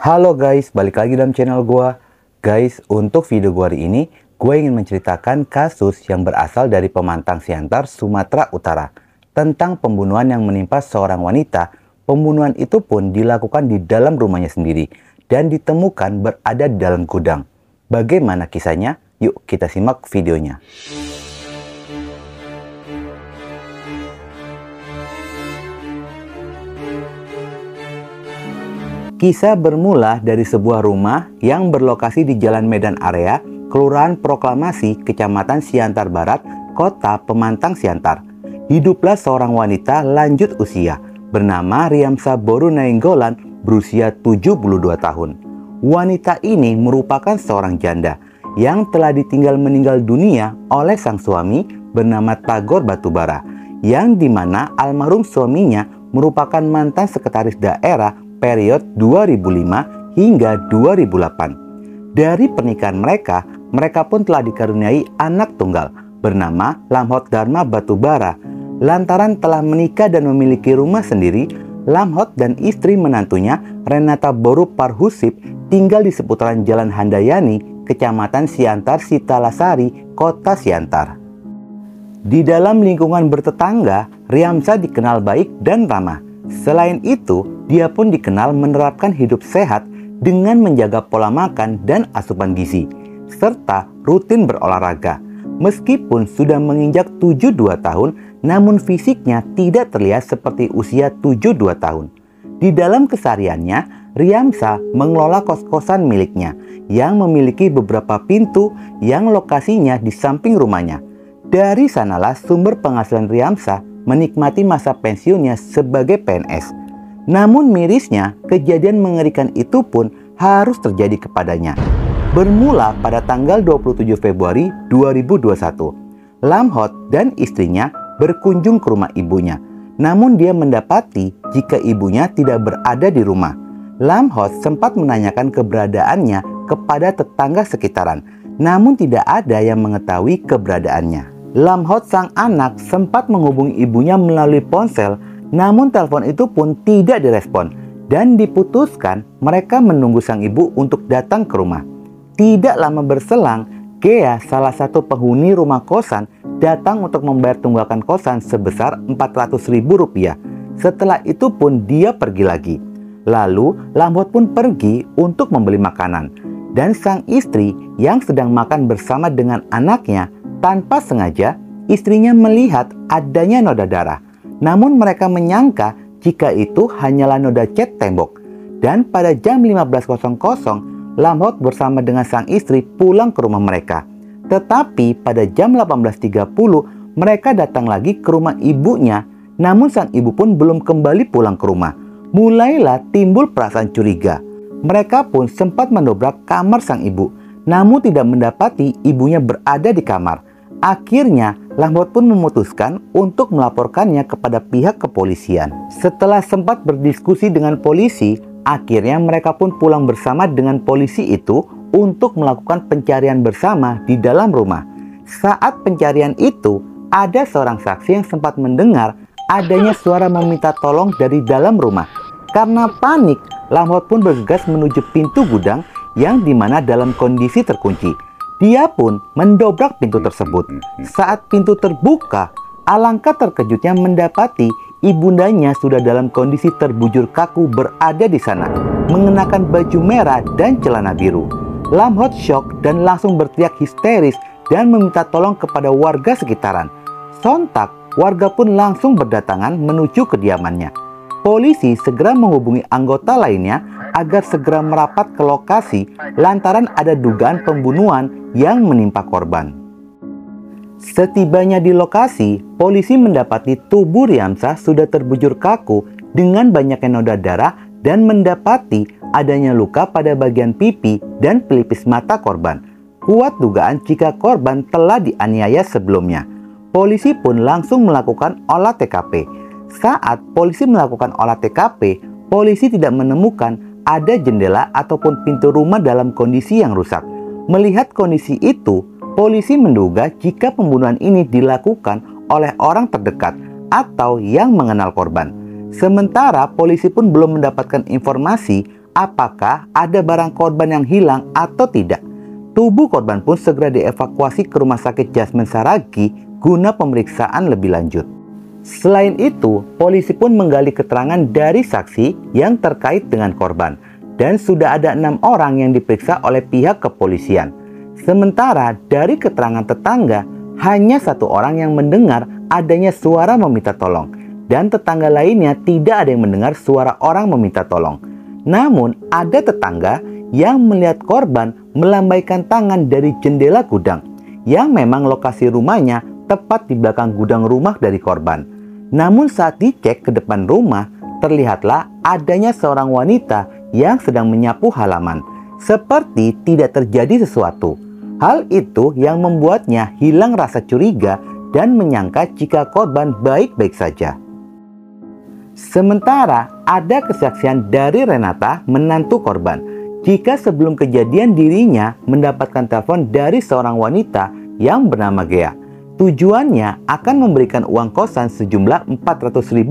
Halo guys, balik lagi dalam channel gua. Guys, untuk video gua hari ini, gue ingin menceritakan kasus yang berasal dari Pemantang Siantar, Sumatera Utara, tentang pembunuhan yang menimpa seorang wanita. Pembunuhan itu pun dilakukan di dalam rumahnya sendiri dan ditemukan berada di dalam gudang. Bagaimana kisahnya? Yuk kita simak videonya. Kisah bermula dari sebuah rumah yang berlokasi di Jalan Medan Area, Kelurahan Proklamasi, Kecamatan Siantar Barat, Kota Pemantang Siantar. Hiduplah seorang wanita lanjut usia bernama Riamsa Boru Nainggolan berusia 72 tahun. Wanita ini merupakan seorang janda yang telah ditinggal meninggal dunia oleh sang suami bernama Tagor Batubara, yang dimana almarhum suaminya merupakan mantan sekretaris daerah periode 2005 hingga 2008. Dari pernikahan mereka pun telah dikaruniai anak tunggal bernama Lamhot Dharma Batubara. Lantaran telah menikah dan memiliki rumah sendiri, Lamhot dan istri menantunya Renata Boru Parhusip tinggal di seputaran Jalan Handayani, Kecamatan Siantar Sitalasari, Kota Siantar. Di dalam lingkungan bertetangga, Riamsa dikenal baik dan ramah. Selain itu, dia pun dikenal menerapkan hidup sehat dengan menjaga pola makan dan asupan gizi, serta rutin berolahraga. Meskipun sudah menginjak 72 tahun, namun fisiknya tidak terlihat seperti usia 72 tahun. Di dalam kesehariannya, Riamsa mengelola kos-kosan miliknya yang memiliki beberapa pintu yang lokasinya di samping rumahnya. Dari sanalah sumber penghasilan Riamsa menikmati masa pensiunnya sebagai PNS. Namun mirisnya, kejadian mengerikan itu pun harus terjadi kepadanya. Bermula pada tanggal 27 Februari 2021, Lamhot dan istrinya berkunjung ke rumah ibunya. Namun dia mendapati jika ibunya tidak berada di rumah. Lamhot sempat menanyakan keberadaannya kepada tetangga sekitaran, namun tidak ada yang mengetahui keberadaannya. Lamhot sang anak sempat menghubungi ibunya melalui ponsel, namun telepon itu pun tidak direspon dan diputuskan mereka menunggu sang ibu untuk datang ke rumah. Tidak lama berselang, Gea, salah satu penghuni rumah kosan, datang untuk membayar tunggakan kosan sebesar Rp400.000. Setelah itu pun dia pergi lagi. Lalu Lamhot pun pergi untuk membeli makanan, dan sang istri yang sedang makan bersama dengan anaknya, tanpa sengaja, istrinya melihat adanya noda darah. Namun mereka menyangka jika itu hanyalah noda cat tembok. Dan pada jam 15.00, Lamhot bersama dengan sang istri pulang ke rumah mereka. Tetapi pada jam 18.30, mereka datang lagi ke rumah ibunya. Namun sang ibu pun belum kembali pulang ke rumah. Mulailah timbul perasaan curiga. Mereka pun sempat mendobrak kamar sang ibu, namun tidak mendapati ibunya berada di kamar. Akhirnya, Lamhot pun memutuskan untuk melaporkannya kepada pihak kepolisian. Setelah sempat berdiskusi dengan polisi, akhirnya mereka pun pulang bersama dengan polisi itu untuk melakukan pencarian bersama di dalam rumah. Saat pencarian itu, ada seorang saksi yang sempat mendengar adanya suara meminta tolong dari dalam rumah. Karena panik, Lamhot pun bergegas menuju pintu gudang yang dimana dalam kondisi terkunci. Dia pun mendobrak pintu tersebut. Saat pintu terbuka, alangkah terkejutnya mendapati ibundanya sudah dalam kondisi terbujur kaku berada di sana, mengenakan baju merah dan celana biru. Lamhot shock dan langsung berteriak histeris dan meminta tolong kepada warga sekitaran. Sontak, warga pun langsung berdatangan menuju kediamannya. Polisi segera menghubungi anggota lainnya agar segera merapat ke lokasi lantaran ada dugaan pembunuhan yang menimpa korban. Setibanya di lokasi, polisi mendapati tubuh Riamsa sudah terbujur kaku dengan banyaknya noda darah dan mendapati adanya luka pada bagian pipi dan pelipis mata korban. Kuat dugaan jika korban telah dianiaya sebelumnya. Polisi pun langsung melakukan olah TKP. Saat polisi melakukan olah TKP, polisi tidak menemukan ada jendela ataupun pintu rumah dalam kondisi yang rusak. Melihat kondisi itu, polisi menduga jika pembunuhan ini dilakukan oleh orang terdekat atau yang mengenal korban. Sementara polisi pun belum mendapatkan informasi apakah ada barang korban yang hilang atau tidak. Tubuh korban pun segera dievakuasi ke Rumah Sakit Jasmine Saragi guna pemeriksaan lebih lanjut. Selain itu, polisi pun menggali keterangan dari saksi yang terkait dengan korban, dan sudah ada 6 orang yang diperiksa oleh pihak kepolisian. Sementara dari keterangan tetangga, hanya 1 orang yang mendengar adanya suara meminta tolong, dan tetangga lainnya tidak ada yang mendengar suara orang meminta tolong. Namun, ada tetangga yang melihat korban melambaikan tangan dari jendela gudang, yang memang lokasi rumahnya tepat di belakang gudang rumah dari korban. Namun saat dicek ke depan rumah, terlihatlah adanya seorang wanita yang sedang menyapu halaman, seperti tidak terjadi sesuatu. Hal itu yang membuatnya hilang rasa curiga dan menyangka jika korban baik-baik saja. Sementara ada kesaksian dari Renata, menantu korban, jika sebelum kejadian dirinya mendapatkan telepon dari seorang wanita yang bernama Gea. Tujuannya akan memberikan uang kosan sejumlah Rp400.000.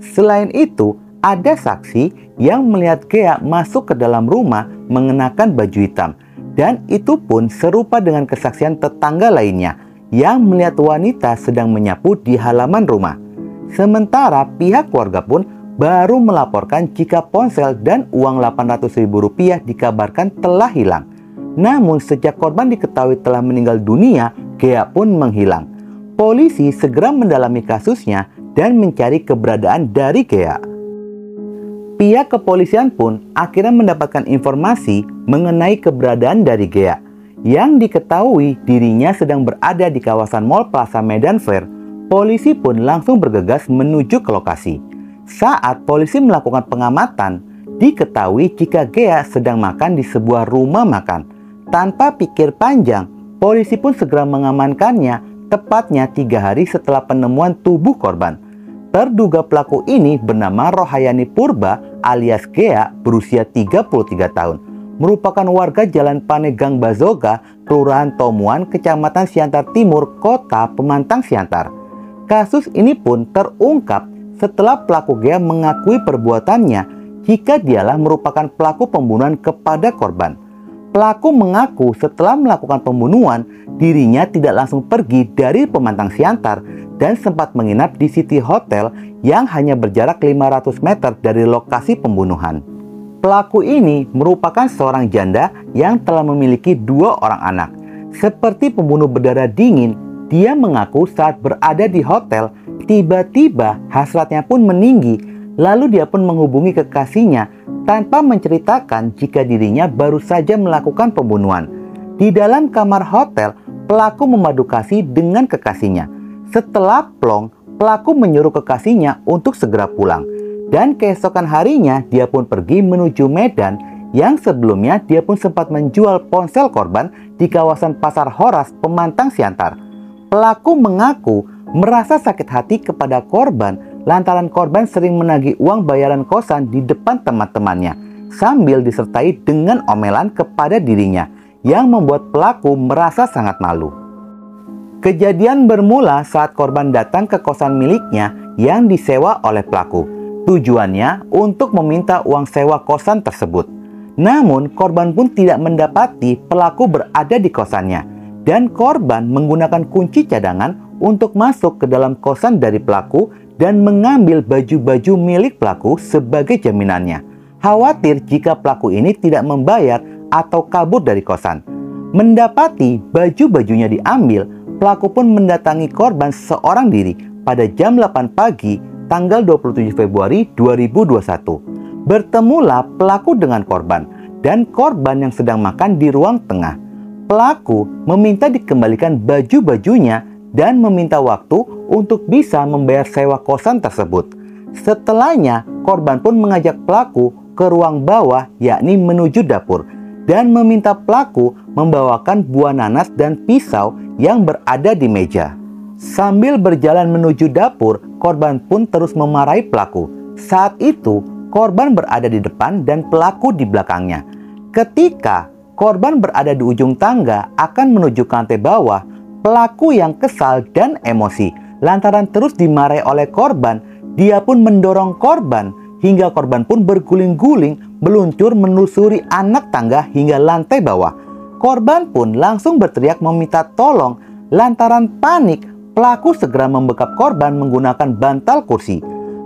Selain itu, ada saksi yang melihat Gea masuk ke dalam rumah mengenakan baju hitam. Dan itu pun serupa dengan kesaksian tetangga lainnya yang melihat wanita sedang menyapu di halaman rumah. Sementara pihak keluarga pun baru melaporkan jika ponsel dan uang Rp800.000 dikabarkan telah hilang. Namun sejak korban diketahui telah meninggal dunia, Gea pun menghilang. Polisi segera mendalami kasusnya dan mencari keberadaan dari Gea. Pihak kepolisian pun akhirnya mendapatkan informasi mengenai keberadaan dari Gea. Yang diketahui dirinya sedang berada di kawasan Mall Plaza Medan Fair. Polisi pun langsung bergegas menuju ke lokasi. Saat polisi melakukan pengamatan, diketahui jika Gea sedang makan di sebuah rumah makan. Tanpa pikir panjang, polisi pun segera mengamankannya tepatnya 3 hari setelah penemuan tubuh korban. Terduga pelaku ini bernama Rohayani Purba alias Gea, berusia 33 tahun. Merupakan warga Jalan Panegang Bazoga, Kelurahan Tomuan, Kecamatan Siantar Timur, Kota Pemantang Siantar. Kasus ini pun terungkap setelah pelaku Gea mengakui perbuatannya jika dialah merupakan pelaku pembunuhan kepada korban. Pelaku mengaku setelah melakukan pembunuhan, dirinya tidak langsung pergi dari Pemantang Siantar dan sempat menginap di City Hotel yang hanya berjarak 500 meter dari lokasi pembunuhan. Pelaku ini merupakan seorang janda yang telah memiliki 2 orang anak. Seperti pembunuh berdarah dingin, dia mengaku saat berada di hotel, tiba-tiba hasratnya pun meninggi, lalu dia pun menghubungi kekasihnya tanpa menceritakan jika dirinya baru saja melakukan pembunuhan. Di dalam kamar hotel, pelaku memadu kasih dengan kekasihnya. Setelah plong, pelaku menyuruh kekasihnya untuk segera pulang. Dan keesokan harinya dia pun pergi menuju Medan, yang sebelumnya dia pun sempat menjual ponsel korban di kawasan Pasar Horas, Pemantang Siantar. Pelaku mengaku merasa sakit hati kepada korban lantaran korban sering menagih uang bayaran kosan di depan teman-temannya, sambil disertai dengan omelan kepada dirinya, yang membuat pelaku merasa sangat malu. Kejadian bermula saat korban datang ke kosan miliknya yang disewa oleh pelaku. Tujuannya untuk meminta uang sewa kosan tersebut. Namun korban pun tidak mendapati pelaku berada di kosannya, dan korban menggunakan kunci cadangan untuk masuk ke dalam kosan dari pelaku dan mengambil baju-baju milik pelaku sebagai jaminannya. Khawatir jika pelaku ini tidak membayar atau kabur dari kosan. Mendapati baju-bajunya diambil, pelaku pun mendatangi korban seorang diri pada jam 8 pagi tanggal 27 Februari 2021. Bertemulah pelaku dengan korban, dan korban yang sedang makan di ruang tengah. Pelaku meminta dikembalikan baju-bajunya dan meminta waktu untuk bisa membayar sewa kosan tersebut. Setelahnya, korban pun mengajak pelaku ke ruang bawah, yakni menuju dapur, dan meminta pelaku membawakan buah nanas dan pisau yang berada di meja. Sambil berjalan menuju dapur, korban pun terus memarahi pelaku. Saat itu, korban berada di depan dan pelaku di belakangnya. Ketika korban berada di ujung tangga akan menuju ke lantai bawah, pelaku yang kesal dan emosi lantaran terus dimarahi oleh korban, dia pun mendorong korban hingga korban pun berguling-guling meluncur menelusuri anak tangga hingga lantai bawah. Korban pun langsung berteriak meminta tolong. Lantaran panik, pelaku segera membekap korban menggunakan bantal kursi.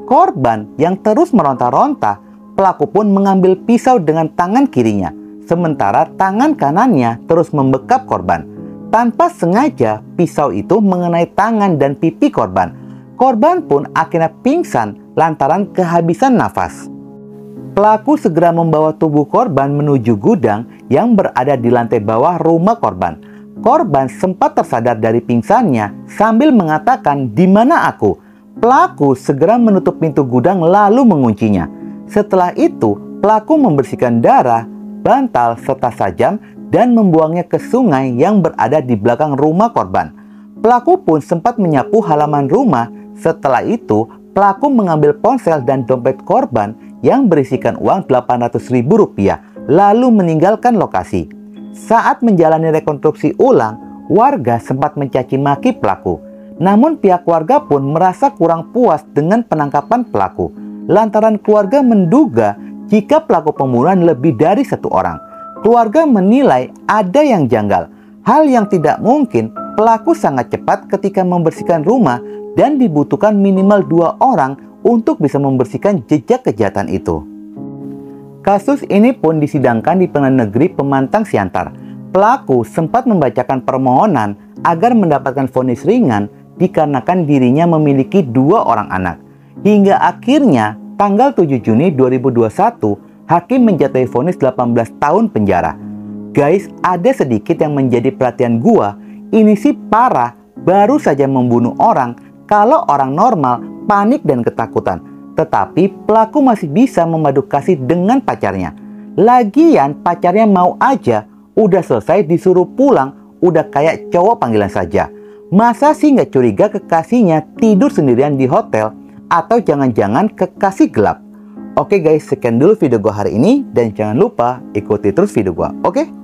Korban yang terus meronta-ronta, pelaku pun mengambil pisau dengan tangan kirinya, sementara tangan kanannya terus membekap korban. Tanpa sengaja, pisau itu mengenai tangan dan pipi korban. Korban pun akhirnya pingsan lantaran kehabisan nafas. Pelaku segera membawa tubuh korban menuju gudang yang berada di lantai bawah rumah korban. Korban sempat tersadar dari pingsannya sambil mengatakan, "Di mana aku?" Pelaku segera menutup pintu gudang lalu menguncinya. Setelah itu, pelaku membersihkan darah, bantal, serta sajam dan membuangnya ke sungai yang berada di belakang rumah korban. Pelaku pun sempat menyapu halaman rumah. Setelah itu, pelaku mengambil ponsel dan dompet korban yang berisikan uang Rp800.000 lalu meninggalkan lokasi. Saat menjalani rekonstruksi ulang, warga sempat mencaci maki pelaku. Namun pihak warga pun merasa kurang puas dengan penangkapan pelaku, lantaran keluarga menduga jika pelaku pembunuhan lebih dari satu orang. Keluarga menilai ada yang janggal. Hal yang tidak mungkin, pelaku sangat cepat ketika membersihkan rumah dan dibutuhkan minimal 2 orang untuk bisa membersihkan jejak kejahatan itu. Kasus ini pun disidangkan di Pengadilan Negeri Pemantang Siantar. Pelaku sempat membacakan permohonan agar mendapatkan vonis ringan dikarenakan dirinya memiliki 2 orang anak. Hingga akhirnya tanggal 7 Juni 2021, hakim menjatuhi vonis 18 tahun penjara. Guys, ada sedikit yang menjadi perhatian gua. Ini sih parah, baru saja membunuh orang. Kalau orang normal panik dan ketakutan, tetapi pelaku masih bisa memadu kasih dengan pacarnya. Lagian pacarnya mau aja, udah selesai disuruh pulang, udah kayak cowok panggilan saja. Masa sih nggak curiga kekasihnya tidur sendirian di hotel? Atau jangan-jangan kekasih gelap? Oke guys, sekian dulu video gua hari ini. Dan jangan lupa ikuti terus video gua, oke?